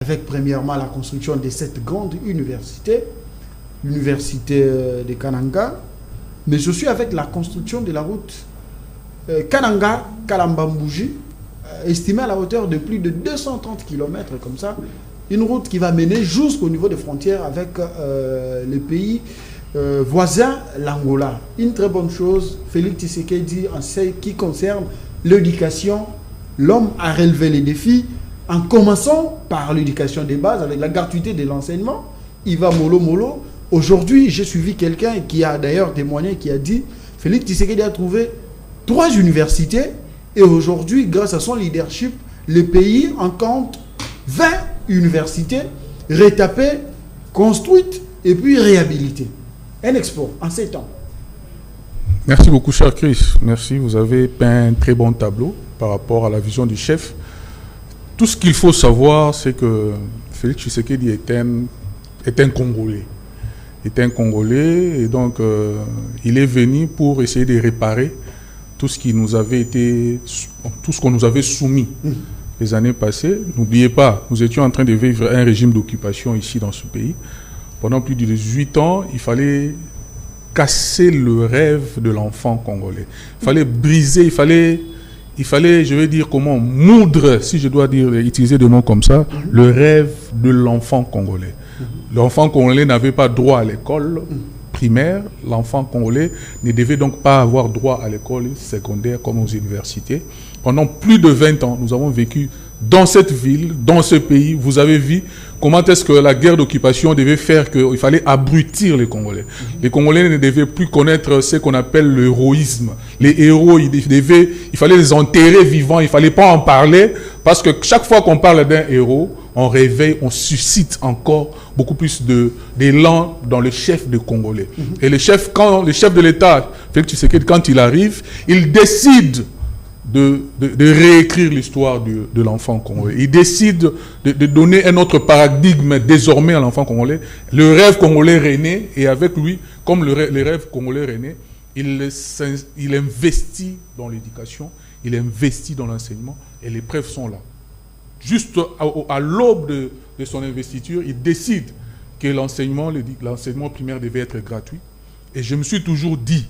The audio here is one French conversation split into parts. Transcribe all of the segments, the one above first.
avec premièrement la construction de cette grande université, l'université de Kananga, mais aussi avec la construction de la route Kananga-Kalambambouji, estimée à la hauteur de plus de 230 km comme ça, une route qui va mener jusqu'au niveau des frontières avec les pays voisins, l'Angola. Une très bonne chose, Félix Tshisekedi, en ce qui concerne l'éducation, l'homme a relevé les défis en commençant par l'éducation des bases avec la gratuité de l'enseignement. Il va mollo. Aujourd'hui, j'ai suivi quelqu'un qui a d'ailleurs témoigné, qui a dit Félix Tshisekedi a trouvé 3 universités et aujourd'hui, grâce à son leadership, le pays en compte 20 universités retapées, construites et puis réhabilitées. Un export en 7 ans. Merci beaucoup, cher Chris. Merci. Vous avez peint un très bon tableau par rapport à la vision du chef. Tout ce qu'il faut savoir, c'est que Félix Tshisekedi est un Congolais. Est un Congolais et donc il est venu pour essayer de réparer tout ce qui nous avait été, tout ce qu'on nous avait soumis les années passées. N'oubliez pas, nous étions en train de vivre un régime d'occupation ici dans ce pays. Pendant plus de 18 ans, il fallait casser le rêve de l'enfant congolais. Il fallait briser, il fallait, je vais dire comment, moudre, si je dois dire, utiliser des mots comme ça, le rêve de l'enfant congolais. L'enfant congolais n'avait pas droit à l'école primaire. L'enfant congolais ne devait donc pas avoir droit à l'école secondaire comme aux universités. Pendant plus de 20 ans, nous avons vécu dans cette ville, dans ce pays. Vous avez vu comment est-ce que la guerre d'occupation devait faire qu'il fallait abrutir les Congolais. Les Congolais ne devaient plus connaître ce qu'on appelle l'héroïsme. Les héros, il fallait les enterrer vivants, il ne fallait pas en parler, parce que chaque fois qu'on parle d'un héros, on réveille, on suscite encore beaucoup plus d'élan dans le chef des Congolais. Et quand le chef de l'État, Félix Tshisekedi, quand il arrive, il décide de réécrire l'histoire de l'enfant congolais. Il décide de donner un autre paradigme désormais à l'enfant congolais. Le rêve congolais renaît, et avec lui, comme les rêves congolais renaît, il investit dans l'éducation, il investit dans l'enseignement, et les preuves sont là. Juste à l'aube de son investiture, il décide que l'enseignement primaire devait être gratuit. Et je me suis toujours dit,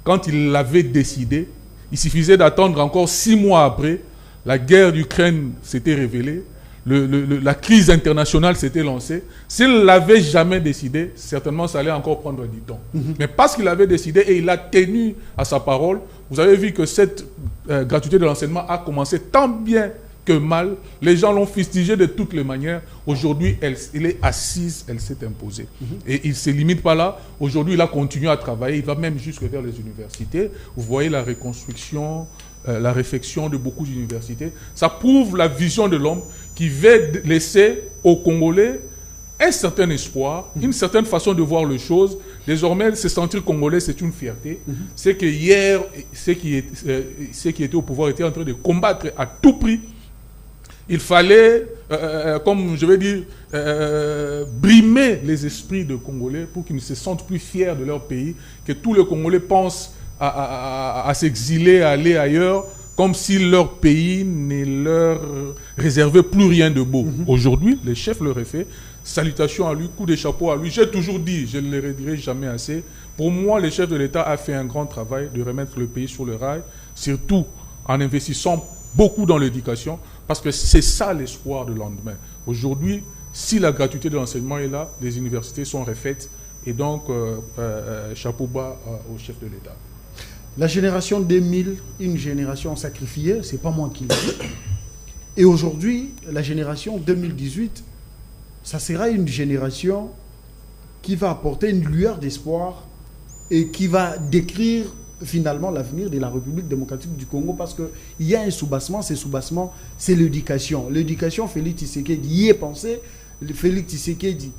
quand il l'avait décidé, il suffisait d'attendre encore 6 mois après, la guerre d'Ukraine s'était révélée, la crise internationale s'était lancée. S'il ne l'avait jamais décidé, certainement ça allait encore prendre du temps. Mais parce qu'il avait décidé et il a tenu à sa parole, vous avez vu que cette gratuité de l'enseignement a commencé tant bien que mal. Les gens l'ont fustigé de toutes les manières. Aujourd'hui, elle est assise, elle s'est imposée. Et il ne se limite pas là. Aujourd'hui, il a continué à travailler. Il va même jusque vers les universités. Vous voyez la reconstruction, la réflexion de beaucoup d'universités. Ça prouve la vision de l'homme qui veut laisser aux Congolais un certain espoir, une certaine façon de voir les choses. Désormais, se sentir congolais, c'est une fierté. C'est que hier, ceux qui étaient au pouvoir étaient en train de combattre à tout prix. Il fallait, comme je vais dire, brimer les esprits de Congolais pour qu'ils ne se sentent plus fiers de leur pays, que tous les Congolais pensent à s'exiler, à aller ailleurs, comme si leur pays ne leur réservait plus rien de beau. Aujourd'hui, le chef le refait. Salutations à lui, coup de chapeau à lui. J'ai toujours dit, je ne le redirai jamais assez, pour moi, le chef de l'État a fait un grand travail de remettre le pays sur le rail, surtout en investissant beaucoup dans l'éducation, parce que c'est ça l'espoir de lendemain. Aujourd'hui, si la gratuité de l'enseignement est là, les universités sont refaites, et donc chapeau bas au chef de l'État. La génération 2000, une génération sacrifiée, c'est pas moi qui le dis. Et aujourd'hui, la génération 2018, ça sera une génération qui va apporter une lueur d'espoir et qui va décrire finalement l'avenir de la République démocratique du Congo, parce qu'il y a un soubassement. Ce soubassement, c'est l'éducation. L'éducation, Félix Tshisekedi y est pensé. Félix Tshisekedi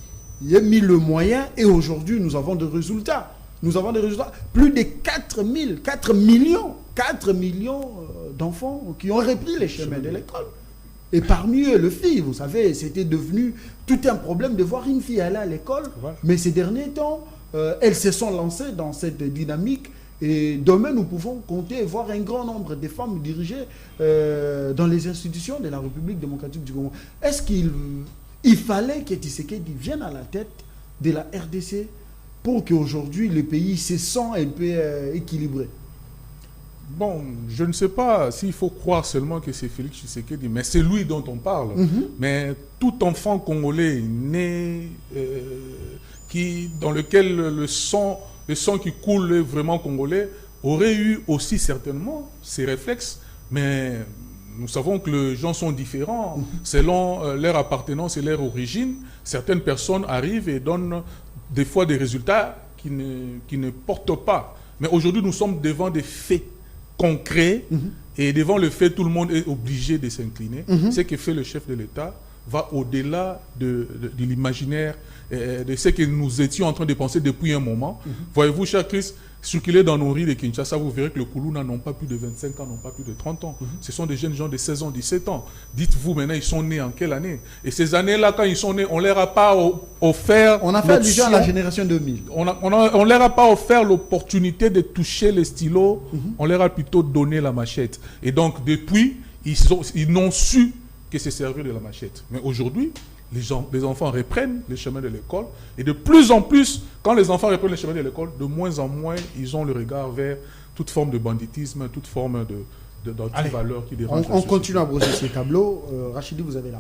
y a mis le moyen, et aujourd'hui, nous avons des résultats. Nous avons des résultats. Plus de 4 millions d'enfants qui ont repris les chemins de l'école. Et parmi eux, les filles, vous savez, c'était devenu tout un problème de voir une fille aller à l'école. Mais ces derniers temps, elles se sont lancées dans cette dynamique Et demain, nous pouvons compter et voir un grand nombre de femmes dirigées dans les institutions de la République démocratique du Congo. Est-ce qu'il fallait que Tshisekedi vienne à la tête de la RDC pour qu'aujourd'hui le pays se sent un peu équilibré? Bon, je ne sais pas s'il faut croire seulement que c'est Félix Tshisekedi, mais c'est lui dont on parle. Mais tout enfant congolais né, dans lequel le sang qui coule est vraiment congolais, aurait eu aussi certainement ces réflexes, mais nous savons que les gens sont différents selon leur appartenance et leur origine. Certaines personnes arrivent et donnent des fois des résultats qui ne portent pas. Mais aujourd'hui, nous sommes devant des faits concret, et devant le fait, tout le monde est obligé de s'incliner. Ce que fait le chef de l'État va au-delà de l'imaginaire, de ce que nous étions en train de penser depuis un moment. Voyez-vous, cher Christ, circuler dans nos rues de Kinshasa, vous verrez que le Koulouna n'ont pas plus de 25 ans, n'ont pas plus de 30 ans. Ce sont des jeunes gens de 16 ans, 17 ans. Dites-vous maintenant, ils sont nés en quelle année? Et ces années-là, quand ils sont nés, on ne leur a pas offert... On a fait allusion à la génération 2000. On ne leur a pas offert l'opportunité de toucher les stylos, on leur a plutôt donné la machette. Et donc, depuis, ils n'ont su que se servir de la machette. Mais aujourd'hui, les enfants reprennent le chemin de l'école, et de plus en plus, quand les enfants reprennent le chemin de l'école, de moins en moins, ils ont le regard vers toute forme de banditisme, toute forme d'anti-valeur qui dérange. On continue à brosser ces tableaux. Rachidi, vous avez la